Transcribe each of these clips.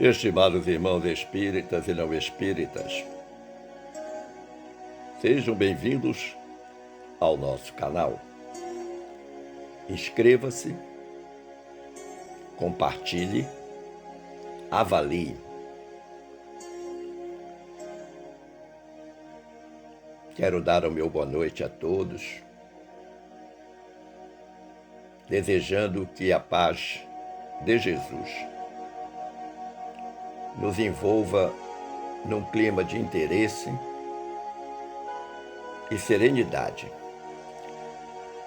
Estimados irmãos espíritas e não espíritas, sejam bem-vindos ao nosso canal. Inscreva-se, compartilhe, avalie. Quero dar o meu boa noite a todos, desejando que a paz de Jesus nos envolva num clima de interesse e serenidade,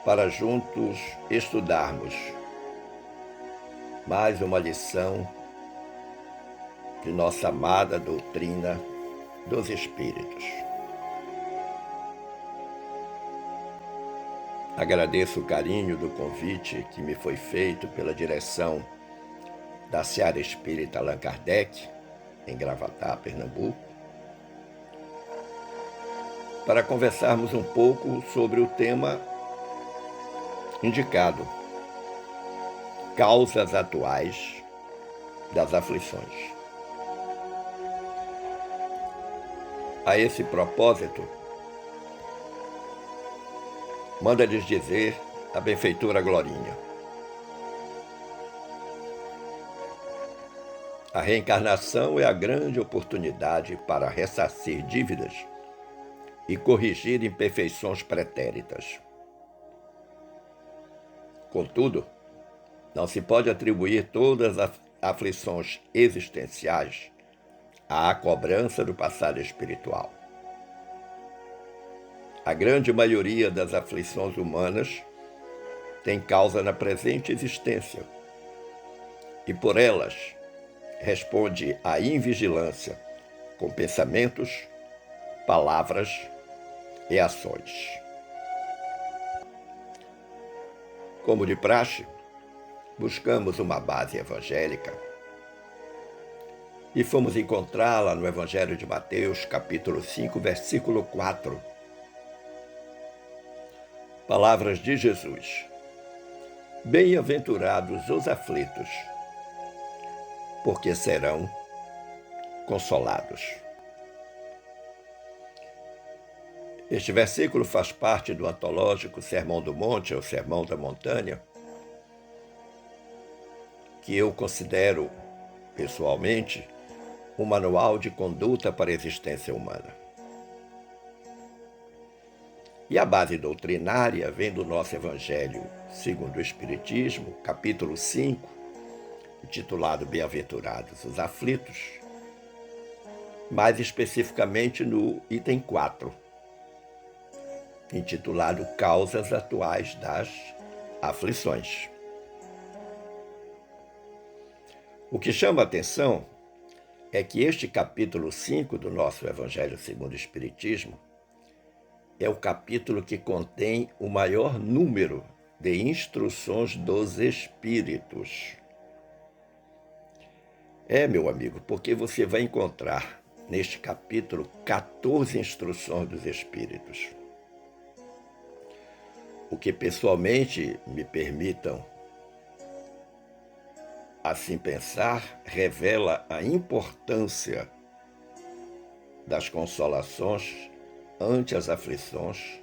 para juntos estudarmos mais uma lição de nossa amada doutrina dos Espíritos. Agradeço o carinho do convite que me foi feito pela direção da Seara Espírita Allan Kardec, em Gravatá, Pernambuco, para conversarmos um pouco sobre o tema indicado: causas atuais das aflições. A esse propósito, manda-lhes dizer a benfeitora Glorinha: a reencarnação é a grande oportunidade para ressarcir dívidas e corrigir imperfeições pretéritas. Contudo, não se pode atribuir todas as aflições existenciais à cobrança do passado espiritual. A grande maioria das aflições humanas tem causa na presente existência e, por elas, responde à invigilância com pensamentos, palavras e ações. Como de praxe, buscamos uma base evangélica e fomos encontrá-la no Evangelho de Mateus, capítulo 5, versículo 4. Palavras de Jesus: bem-aventurados os aflitos, porque serão consolados. Este versículo faz parte do antológico Sermão do Monte, ou Sermão da Montanha, que eu considero, pessoalmente, um manual de conduta para a existência humana. E a base doutrinária vem do nosso Evangelho segundo o Espiritismo, capítulo 5, intitulado Bem-aventurados os aflitos, mais especificamente no item 4, intitulado Causas atuais das aflições. O que chama a atenção é que este capítulo 5 do nosso Evangelho segundo o Espiritismo é o capítulo que contém o maior número de instruções dos Espíritos. Meu amigo, porque você vai encontrar neste capítulo 14 instruções dos Espíritos. O que pessoalmente me permitam assim pensar, revela a importância das consolações ante as aflições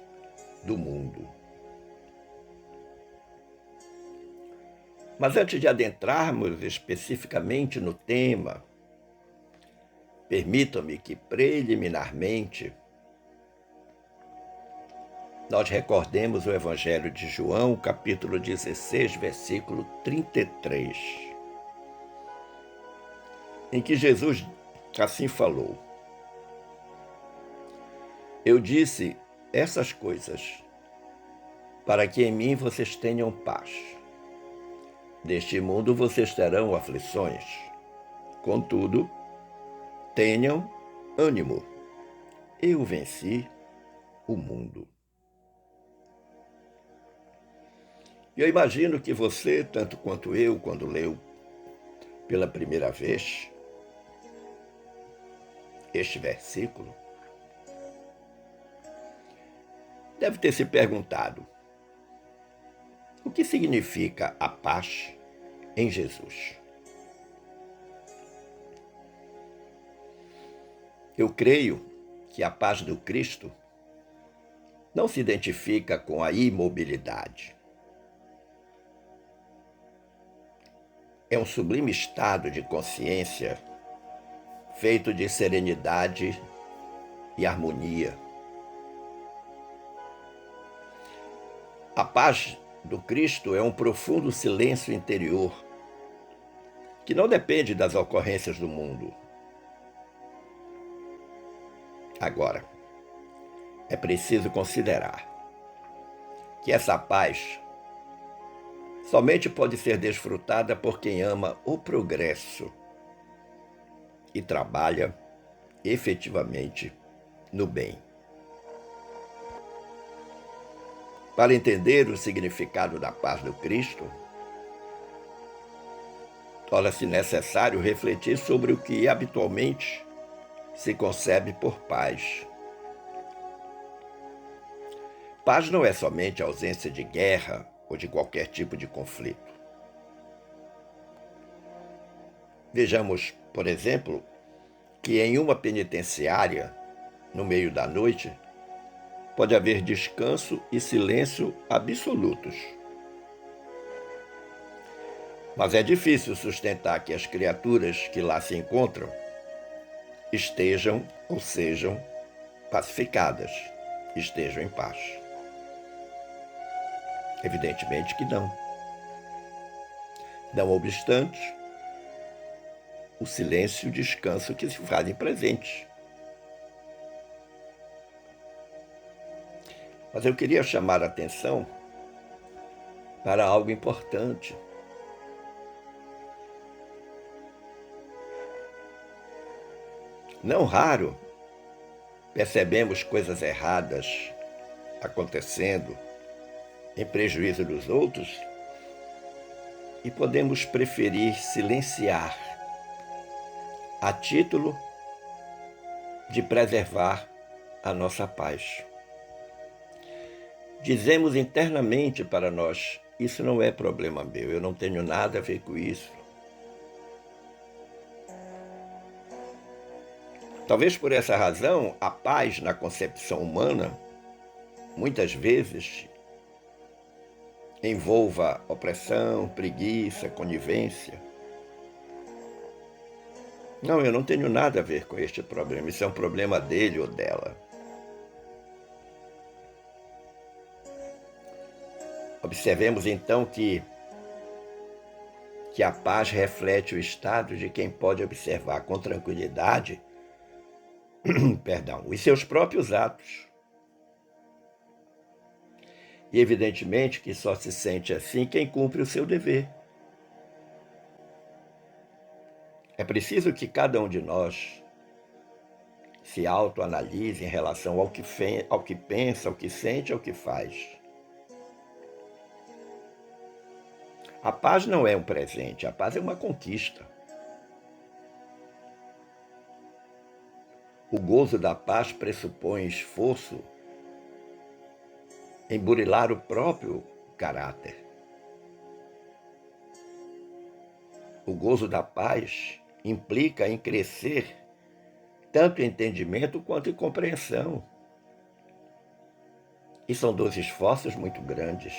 do mundo. Mas antes de adentrarmos especificamente no tema, permitam-me que, preliminarmente, nós recordemos o Evangelho de João, capítulo 16, versículo 33, em que Jesus assim falou: eu disse essas coisas para que em mim vocês tenham paz. Neste mundo vocês terão aflições. Contudo, tenham ânimo. Eu venci o mundo. E eu imagino que você, tanto quanto eu, quando leu pela primeira vez este versículo, deve ter se perguntado: o que significa a paz em Jesus? Eu creio que a paz do Cristo não se identifica com a imobilidade. É um sublime estado de consciência feito de serenidade e harmonia. A paz do Cristo é um profundo silêncio interior que não depende das ocorrências do mundo. Agora, é preciso considerar que essa paz somente pode ser desfrutada por quem ama o progresso e trabalha efetivamente no bem. Para entender o significado da paz do Cristo, torna-se necessário refletir sobre o que habitualmente se concebe por paz. Paz não é somente a ausência de guerra ou de qualquer tipo de conflito. Vejamos, por exemplo, que em uma penitenciária, no meio da noite, pode haver descanso e silêncio absolutos. Mas é difícil sustentar que as criaturas que lá se encontram estejam ou sejam pacificadas, estejam em paz. Evidentemente que não. Não obstante, o silêncio e o descanso que se fazem presentes. Mas eu queria chamar a atenção para algo importante. Não raro, percebemos coisas erradas acontecendo em prejuízo dos outros e podemos preferir silenciar a título de preservar a nossa paz. Dizemos internamente para nós: isso não é problema meu, eu não tenho nada a ver com isso. Talvez por essa razão, a paz na concepção humana, muitas vezes, envolva opressão, preguiça, conivência. Não, eu não tenho nada a ver com este problema, isso é um problema dele ou dela. Observemos então que a paz reflete o estado de quem pode observar com tranquilidade os seus próprios atos. E evidentemente que só se sente assim quem cumpre o seu dever. É preciso que cada um de nós se autoanalise em relação ao que pensa, ao que sente, ao que faz. A paz não é um presente, a paz é uma conquista. O gozo da paz pressupõe esforço em burilar o próprio caráter. O gozo da paz implica em crescer tanto em entendimento quanto em compreensão. E são dois esforços muito grandes.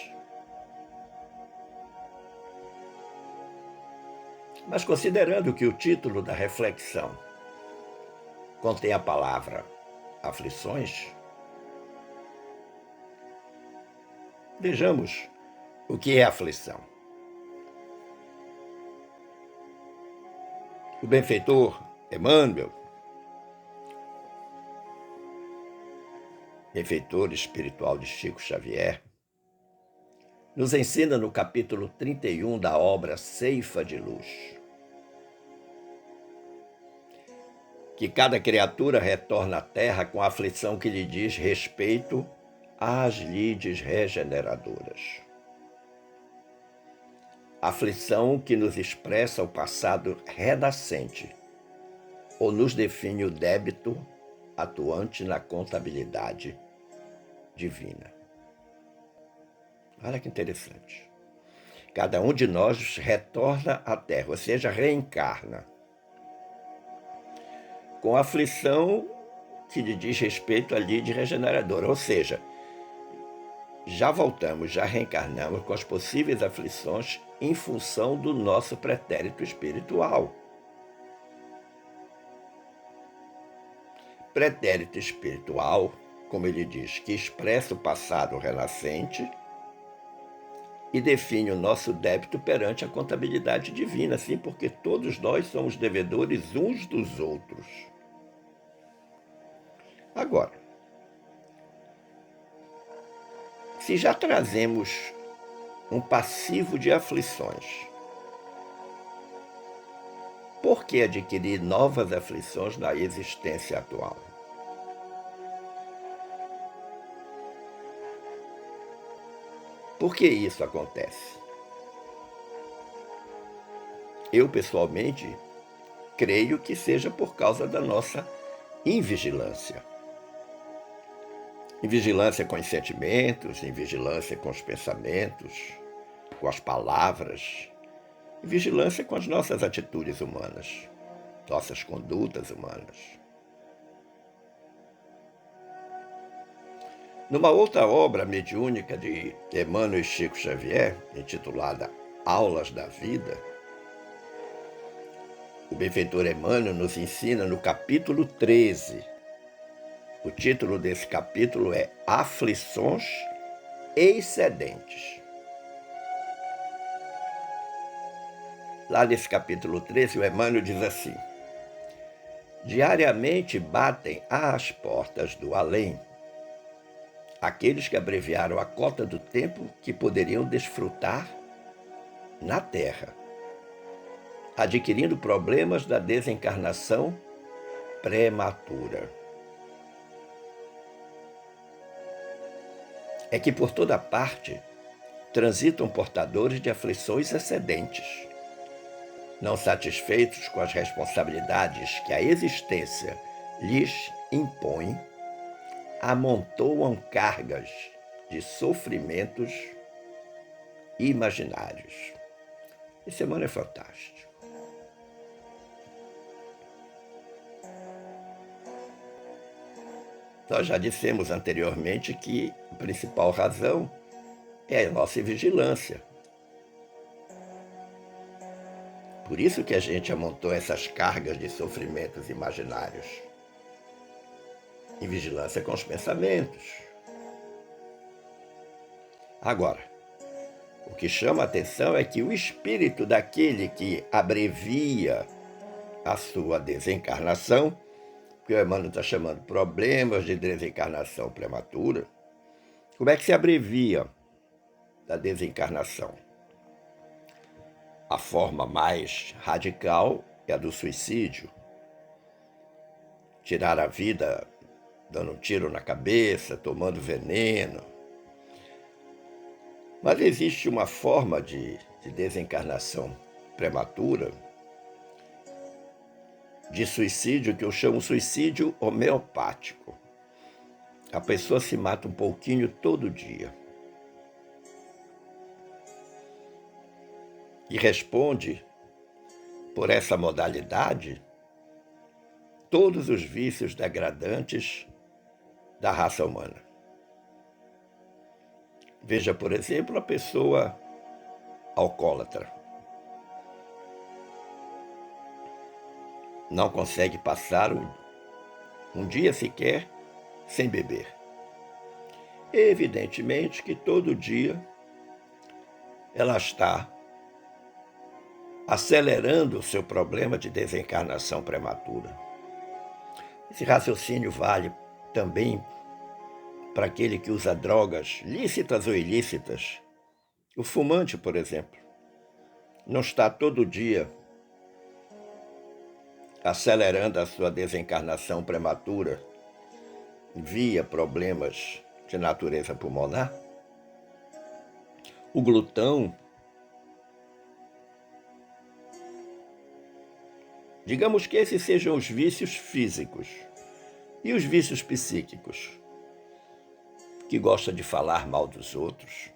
Mas considerando que o título da reflexão contém a palavra aflições, vejamos o que é aflição. O benfeitor Emmanuel, benfeitor espiritual de Chico Xavier, nos ensina no capítulo 31 da obra Ceifa de Luz que cada criatura retorna à Terra com a aflição que lhe diz respeito às lides regeneradoras. Aflição que nos expressa o passado renascente ou nos define o débito atuante na contabilidade divina. Olha que interessante. Cada um de nós retorna à Terra, ou seja, reencarna, com aflição que lhe diz respeito ali de regeneradora, ou seja, já voltamos, já reencarnamos com as possíveis aflições em função do nosso pretérito espiritual. Pretérito espiritual, como ele diz, que expressa o passado renascente e define o nosso débito perante a contabilidade divina, sim, porque todos nós somos devedores uns dos outros. Agora, se já trazemos um passivo de aflições, por que adquirir novas aflições na existência atual? Por que isso acontece? Eu, pessoalmente, creio que seja por causa da nossa invigilância. Invigilância com os sentimentos, invigilância com os pensamentos, com as palavras, vigilância com as nossas atitudes humanas, nossas condutas humanas. Numa outra obra mediúnica de Emmanuel e Chico Xavier, intitulada Aulas da Vida, o benfeitor Emmanuel nos ensina no capítulo 13. O título desse capítulo é Aflições Excedentes. Lá nesse capítulo 13, o Emmanuel diz assim: diariamente batem às portas do além aqueles que abreviaram a cota do tempo que poderiam desfrutar na Terra, adquirindo problemas da desencarnação prematura. É que por toda parte transitam portadores de aflições excedentes, não satisfeitos com as responsabilidades que a existência lhes impõe, amontoam cargas de sofrimentos imaginários. Esse Emmanuel é fantástico. Nós já dissemos anteriormente que a principal razão é a nossa vigilância. Por isso que a gente amontou essas cargas de sofrimentos imaginários. Em vigilância com os pensamentos. Agora, o que chama a atenção é que o espírito daquele que abrevia a sua desencarnação, que o Emmanuel está chamando problemas de desencarnação prematura, como é que se abrevia da desencarnação? A forma mais radical é a do suicídio. Tirar a vida dando um tiro na cabeça, tomando veneno. Mas existe uma forma de desencarnação prematura, de suicídio, que eu chamo suicídio homeopático. A pessoa se mata um pouquinho todo dia. E responde, por essa modalidade, todos os vícios degradantes da raça humana. Veja, por exemplo, a pessoa alcoólatra. Não consegue passar um dia sequer sem beber. Evidentemente que todo dia ela está acelerando o seu problema de desencarnação prematura. Esse raciocínio vale também para aquele que usa drogas lícitas ou ilícitas. O fumante, por exemplo, não está todo dia acelerando a sua desencarnação prematura via problemas de natureza pulmonar? O glutão, digamos que esses sejam os vícios físicos. E os vícios psíquicos? Que gosta de falar mal dos outros.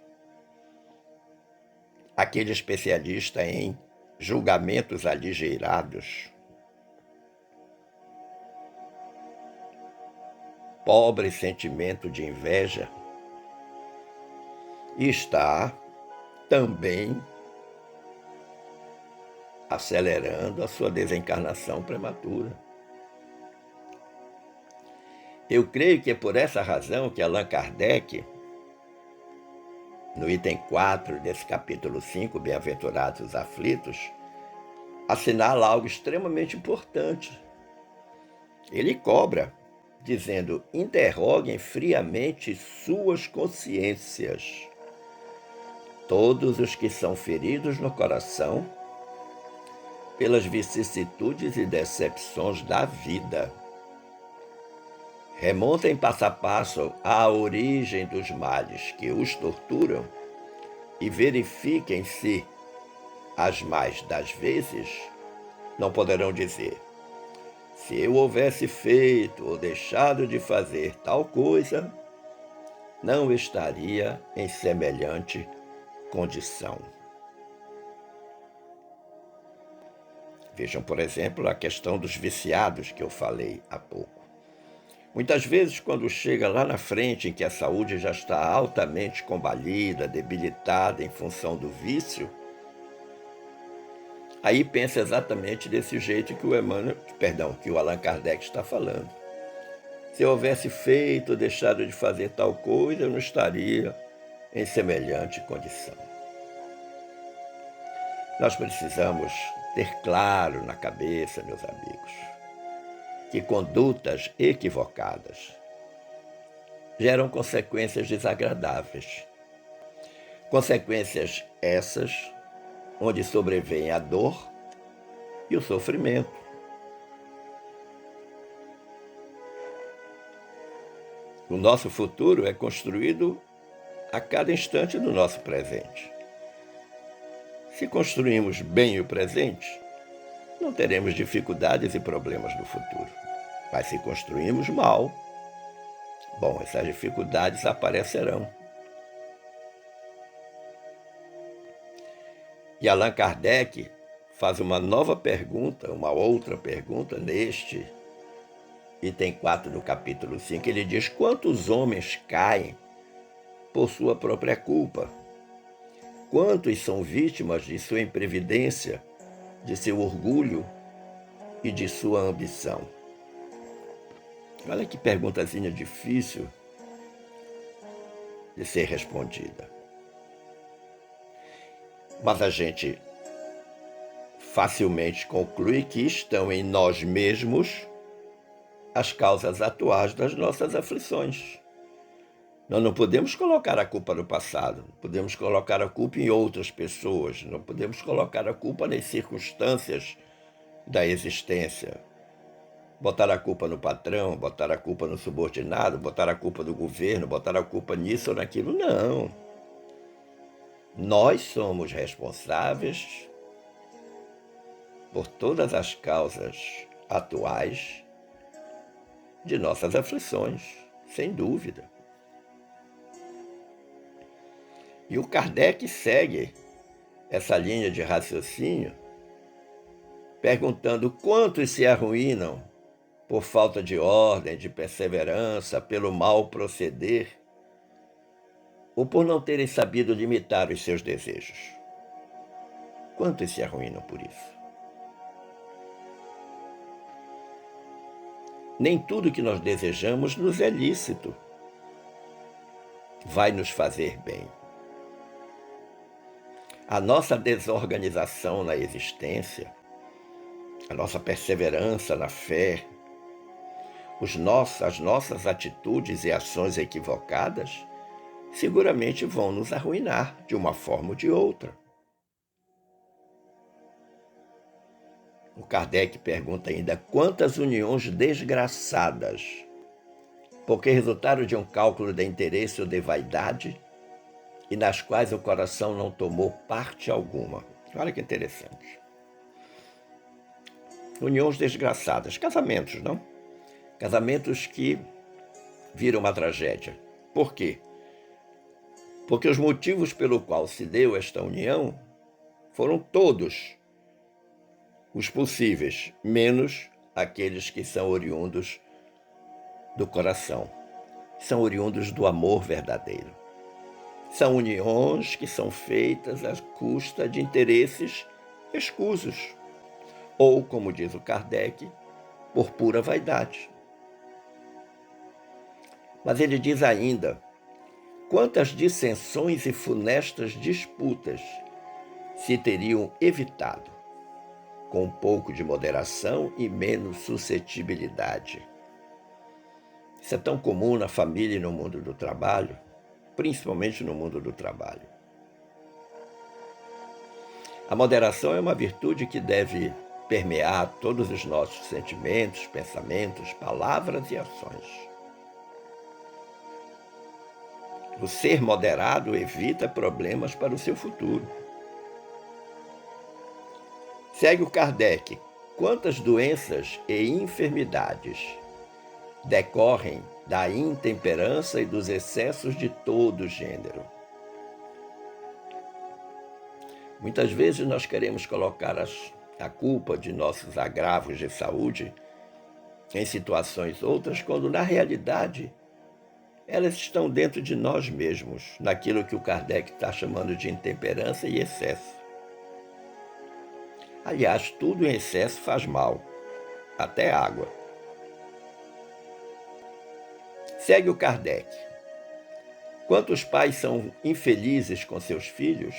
Aquele especialista em julgamentos aligeirados. pobre sentimento de inveja e está também acelerando a sua desencarnação prematura. Eu creio que é por essa razão que Allan Kardec, no item 4 desse capítulo 5, Bem-aventurados os aflitos, assinala algo extremamente importante. Ele cobra, dizendo: interroguem friamente suas consciências. Todos os que são feridos no coração pelas vicissitudes e decepções da vida, remontem passo a passo à origem dos males que os torturam e verifiquem se, as mais das vezes, não poderão dizer: se eu houvesse feito ou deixado de fazer tal coisa, não estaria em semelhante condição. Vejam, por exemplo, a questão dos viciados que eu falei há pouco. Muitas vezes, quando chega lá na frente em que a saúde já está altamente combalida, debilitada em função do vício, aí pensa exatamente desse jeito que que o Allan Kardec está falando. Se eu houvesse feito ou deixado de fazer tal coisa, eu não estaria em semelhante condição. Nós precisamos ter claro na cabeça, meus amigos, que condutas equivocadas geram consequências desagradáveis. Consequências essas onde sobrevém a dor e o sofrimento. O nosso futuro é construído a cada instante do nosso presente. Se construímos bem o presente, não teremos dificuldades e problemas no futuro. Mas se construímos mal, bom, essas dificuldades aparecerão. E Allan Kardec faz uma nova pergunta, uma outra pergunta neste item 4 do capítulo 5. Ele diz: quantos homens caem por sua própria culpa? Quantos são vítimas de sua imprevidência, de seu orgulho e de sua ambição? Olha que perguntazinha difícil de ser respondida. Mas a gente facilmente conclui que estão em nós mesmos as causas atuais das nossas aflições. Nós não podemos colocar a culpa no passado, não podemos colocar a culpa em outras pessoas, não podemos colocar a culpa nas circunstâncias da existência. Botar a culpa no patrão, botar a culpa no subordinado, botar a culpa no governo, botar a culpa nisso ou naquilo, não. Nós somos responsáveis por todas as causas atuais de nossas aflições, sem dúvida. E o Kardec segue essa linha de raciocínio perguntando quantos se arruinam por falta de ordem, de perseverança, pelo mal proceder, ou por não terem sabido limitar os seus desejos. Quantos se arruinam por isso? Nem tudo que nós desejamos nos é lícito, vai nos fazer bem. A nossa desorganização na existência, a nossa perseverança na fé, as nossas atitudes e ações equivocadas seguramente vão nos arruinar de uma forma ou de outra. O Kardec pergunta ainda quantas uniões desgraçadas, porque resultaram de um cálculo de interesse ou de vaidade, e nas quais o coração não tomou parte alguma. Olha que interessante. Uniões desgraçadas, casamentos, não? Casamentos que viram uma tragédia. Por quê? Porque os motivos pelo qual se deu esta união foram todos os possíveis, menos aqueles que são oriundos do coração, são oriundos do amor verdadeiro. São uniões que são feitas à custa de interesses escusos, ou, como diz o Kardec, por pura vaidade. Mas ele diz ainda: quantas dissensões e funestas disputas se teriam evitado com um pouco de moderação e menos suscetibilidade. Isso é tão comum na família e no mundo do trabalho, principalmente no mundo do trabalho. A moderação é uma virtude que deve permear todos os nossos sentimentos, pensamentos, palavras e ações. O ser moderado evita problemas para o seu futuro. Segue o Kardec: quantas doenças e enfermidades decorrem da intemperança e dos excessos de todo gênero. Muitas vezes nós queremos colocar a culpa de nossos agravos de saúde em situações outras, quando na realidade elas estão dentro de nós mesmos, naquilo que o Kardec está chamando de intemperança e excesso. Aliás, tudo em excesso faz mal, até água. Segue o Kardec: quantos pais são infelizes com seus filhos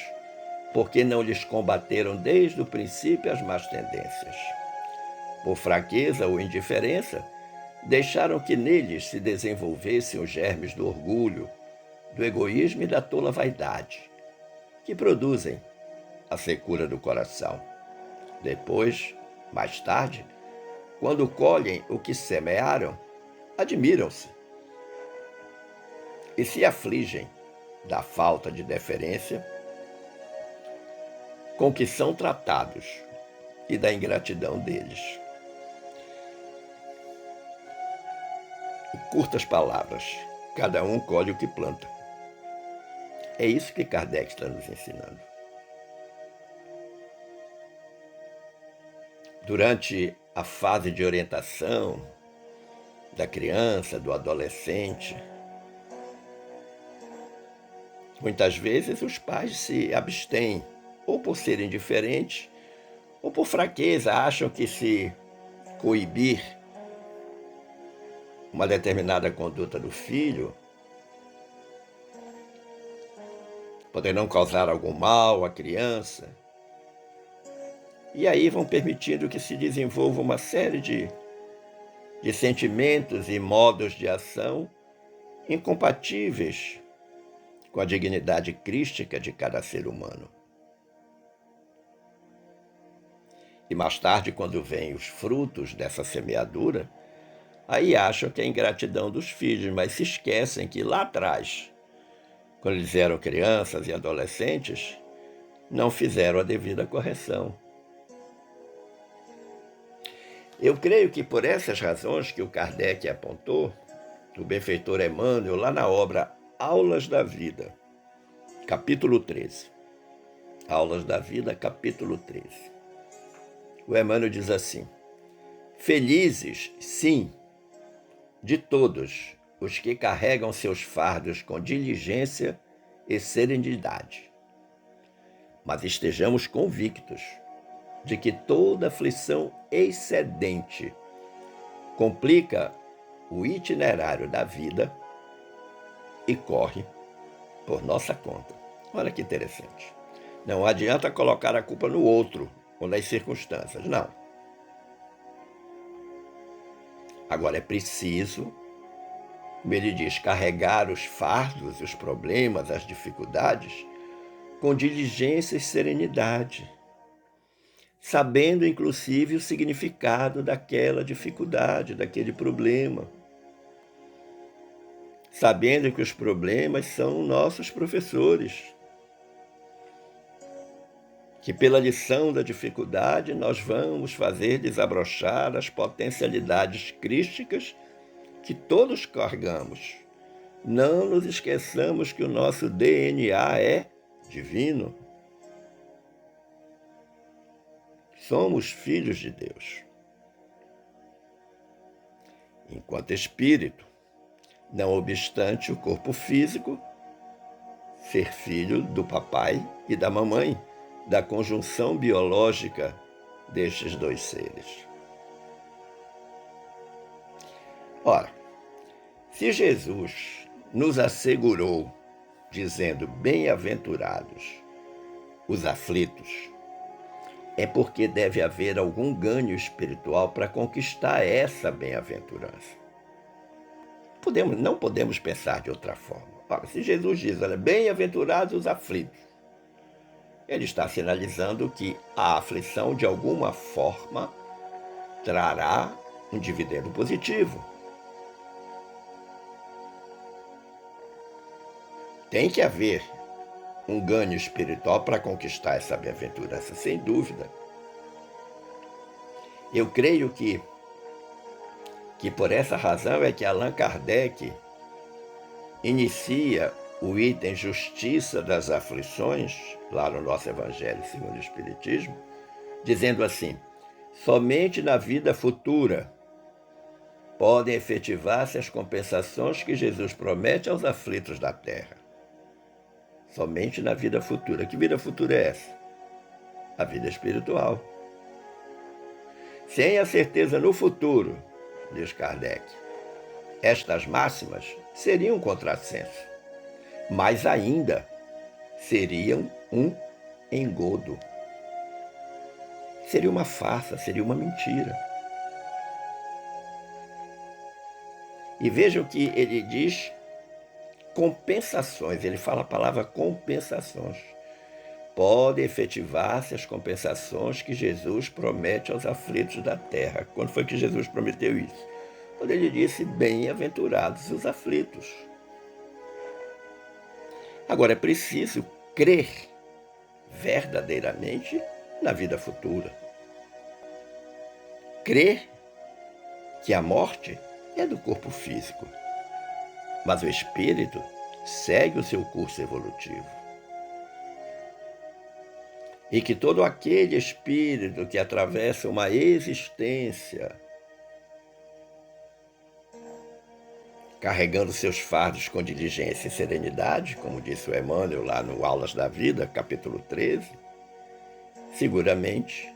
porque não lhes combateram desde o princípio as más tendências. Por fraqueza ou indiferença, deixaram que neles se desenvolvessem os germes do orgulho, do egoísmo e da tola vaidade, que produzem a secura do coração. Depois, mais tarde, quando colhem o que semearam, admiram-se e se afligem da falta de deferência com que são tratados e da ingratidão deles. Em curtas palavras, cada um colhe o que planta. É isso que Kardec está nos ensinando. Durante a fase de orientação da criança, do adolescente, muitas vezes os pais se abstêm, ou por serem indiferentes, ou por fraqueza, acham que se coibir uma determinada conduta do filho poderão causar algum mal à criança. E aí vão permitindo que se desenvolva uma série de sentimentos e modos de ação incompatíveis com a dignidade crística de cada ser humano. E mais tarde, quando vêm os frutos dessa semeadura, aí acham que é a ingratidão dos filhos, mas se esquecem que lá atrás, quando eles eram crianças e adolescentes, não fizeram a devida correção. Eu creio que por essas razões que o Kardec apontou, o benfeitor Emmanuel, lá na obra Aulas da Vida, capítulo 13. Aulas da Vida, capítulo 13. O Emmanuel diz assim: felizes, sim, de todos os que carregam seus fardos com diligência e serenidade. Mas estejamos convictos de que toda aflição excedente complica o itinerário da vida e corre por nossa conta. Olha que interessante. Não adianta colocar a culpa no outro ou nas circunstâncias, não. Agora é preciso, como ele diz, carregar os fardos, os problemas, as dificuldades com diligência e serenidade, sabendo inclusive o significado daquela dificuldade, daquele problema, sabendo que os problemas são nossos professores, que pela lição da dificuldade nós vamos fazer desabrochar as potencialidades crísticas que todos carregamos. Não nos esqueçamos que o nosso DNA é divino. Somos filhos de Deus. Enquanto espírito, não obstante o corpo físico ser filho do papai e da mamãe, da conjunção biológica destes dois seres. Ora, se Jesus nos assegurou, dizendo bem-aventurados os aflitos, é porque deve haver algum ganho espiritual para conquistar essa bem-aventurança. Não podemos pensar de outra forma. Ora, se Jesus diz, olha, bem-aventurados os aflitos, ele está sinalizando que a aflição, de alguma forma, trará um dividendo positivo. Tem que haver um ganho espiritual para conquistar essa bem-aventurança, sem dúvida. Eu creio que por essa razão é que Allan Kardec inicia o item Justiça das Aflições, lá no nosso Evangelho segundo o Espiritismo, dizendo assim: somente na vida futura podem efetivar-se as compensações que Jesus promete aos aflitos da terra. Somente na vida futura. Que vida futura é essa? A vida espiritual. Sem a certeza no futuro, diz Kardec, estas máximas seriam um contrassenso, mas ainda seriam um engodo. Seria uma farsa, seria uma mentira. E vejam que ele diz compensações, ele fala a palavra compensações. Podem efetivar-se as compensações que Jesus promete aos aflitos da terra. Quando foi que Jesus prometeu isso? Quando ele disse, bem-aventurados os aflitos. Agora, é preciso crer verdadeiramente na vida futura. Crer que a morte é do corpo físico, mas o espírito segue o seu curso evolutivo. E que todo aquele espírito que atravessa uma existência carregando seus fardos com diligência e serenidade, como disse o Emmanuel lá no Aulas da Vida, capítulo 13, seguramente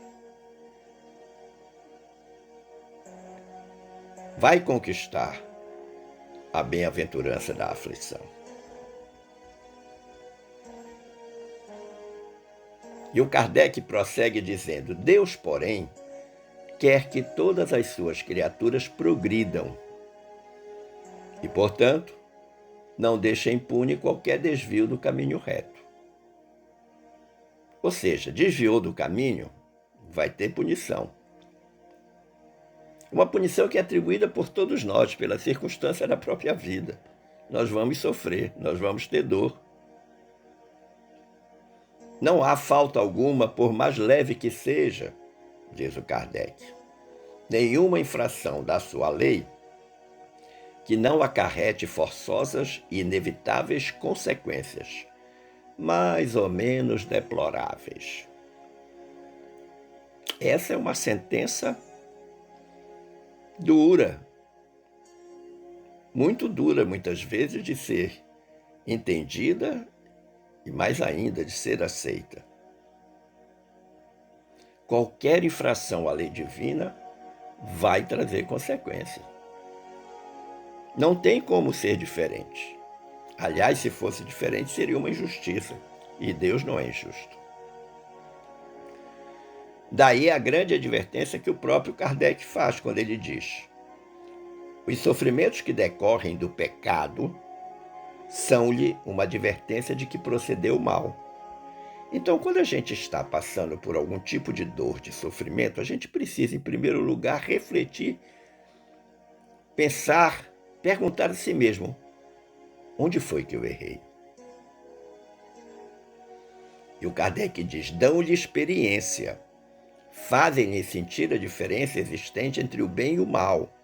vai conquistar a bem-aventurança da aflição. E o Kardec prossegue dizendo, Deus, porém, quer que todas as suas criaturas progridam e, portanto, não deixa impune qualquer desvio do caminho reto. Ou seja, desviou do caminho, vai ter punição. Uma punição que é atribuída por todos nós, pela circunstância da própria vida. Nós vamos sofrer, nós vamos ter dor. Não há falta alguma, por mais leve que seja, diz o Kardec, nenhuma infração da sua lei que não acarrete forçosas e inevitáveis consequências, mais ou menos deploráveis. Essa é uma sentença dura, muito dura muitas vezes de ser entendida e mais ainda de ser aceita. Qualquer infração à lei divina vai trazer consequência. Não tem como ser diferente. Aliás, se fosse diferente, seria uma injustiça. E Deus não é injusto. Daí a grande advertência que o próprio Kardec faz quando ele diz: os sofrimentos que decorrem do pecado são-lhe uma advertência de que procedeu mal. Então, quando a gente está passando por algum tipo de dor, de sofrimento, a gente precisa, em primeiro lugar, refletir, pensar, perguntar a si mesmo, onde foi que eu errei? E o Kardec diz, dão-lhe experiência, fazem-lhe sentir a diferença existente entre o bem e o mal,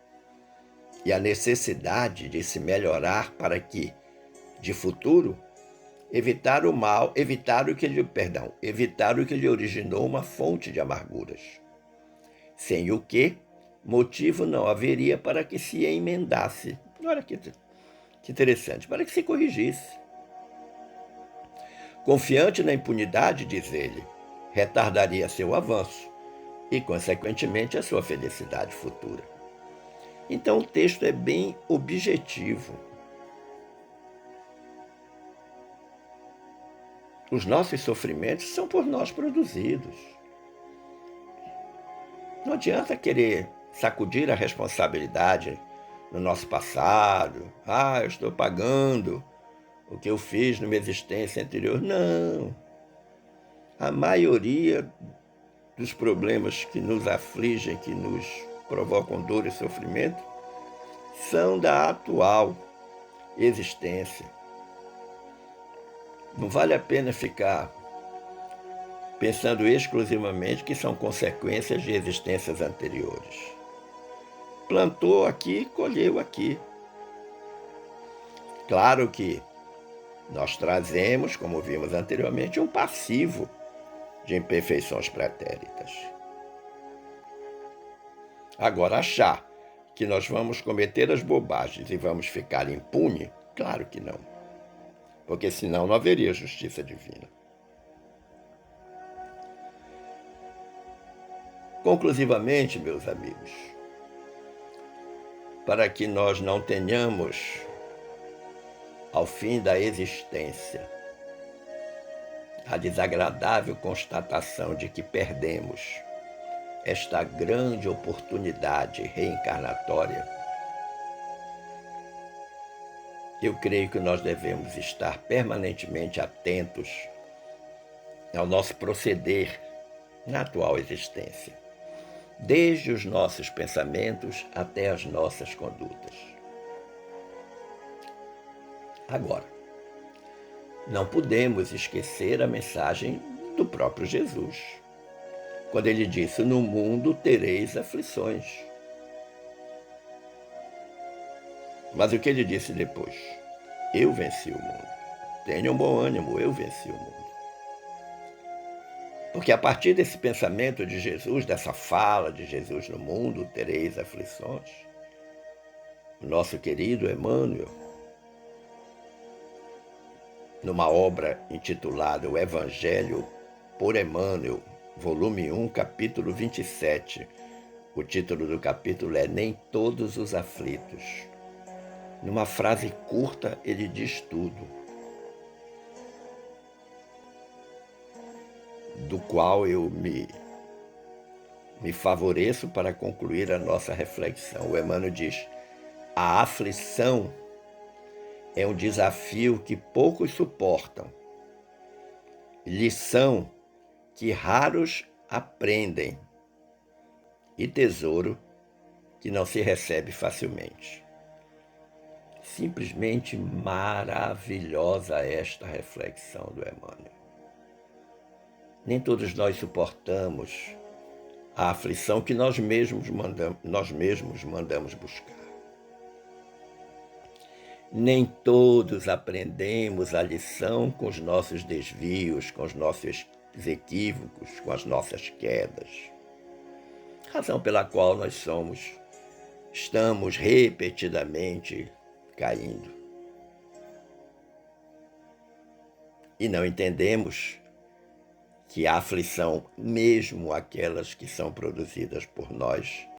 e a necessidade de se melhorar para que, de futuro, evitar o que lhe originou uma fonte de amarguras, sem o que motivo não haveria para que se emendasse. Olha que Que interessante, para que se corrigisse. Confiante na impunidade, diz ele, retardaria seu avanço e, consequentemente, a sua felicidade futura. Então o texto é bem objetivo. Os nossos sofrimentos são por nós produzidos. Não adianta querer sacudir a responsabilidade no nosso passado. Eu estou pagando o que eu fiz numa existência anterior. Não. A maioria dos problemas que nos afligem, que nos provocam dor e sofrimento, são da atual existência. Não vale a pena ficar pensando exclusivamente que são consequências de existências anteriores. Plantou aqui, colheu aqui. Claro que nós trazemos, como vimos anteriormente, um passivo de imperfeições pretéritas. Agora, achar que nós vamos cometer as bobagens e vamos ficar impune, claro que não. Porque senão não haveria justiça divina. Conclusivamente, meus amigos, para que nós não tenhamos, ao fim da existência, a desagradável constatação de que perdemos esta grande oportunidade reencarnatória, eu creio que nós devemos estar permanentemente atentos ao nosso proceder na atual existência, desde os nossos pensamentos até as nossas condutas. Agora, não podemos esquecer a mensagem do próprio Jesus, quando ele disse: no mundo tereis aflições. Mas o que ele disse depois? Eu venci o mundo. Tenham bom ânimo, eu venci o mundo. Porque a partir desse pensamento de Jesus, dessa fala de Jesus, no mundo tereis aflições, o nosso querido Emmanuel, numa obra intitulada O Evangelho por Emmanuel, volume 1, capítulo 27, o título do capítulo é Nem Todos os Aflitos. Numa frase curta, ele diz tudo, do qual eu me favoreço para concluir a nossa reflexão. O Emmanuel diz: a aflição é um desafio que poucos suportam, lição que raros aprendem e tesouro que não se recebe facilmente. Simplesmente maravilhosa esta reflexão do Emmanuel. Nem todos nós suportamos a aflição que nós mesmos mandamos buscar. Nem todos aprendemos a lição com os nossos desvios, com os nossos equívocos, com as nossas quedas. Razão pela qual nós estamos repetidamente caindo. E não entendemos que a aflição, mesmo aquelas que são produzidas por nós,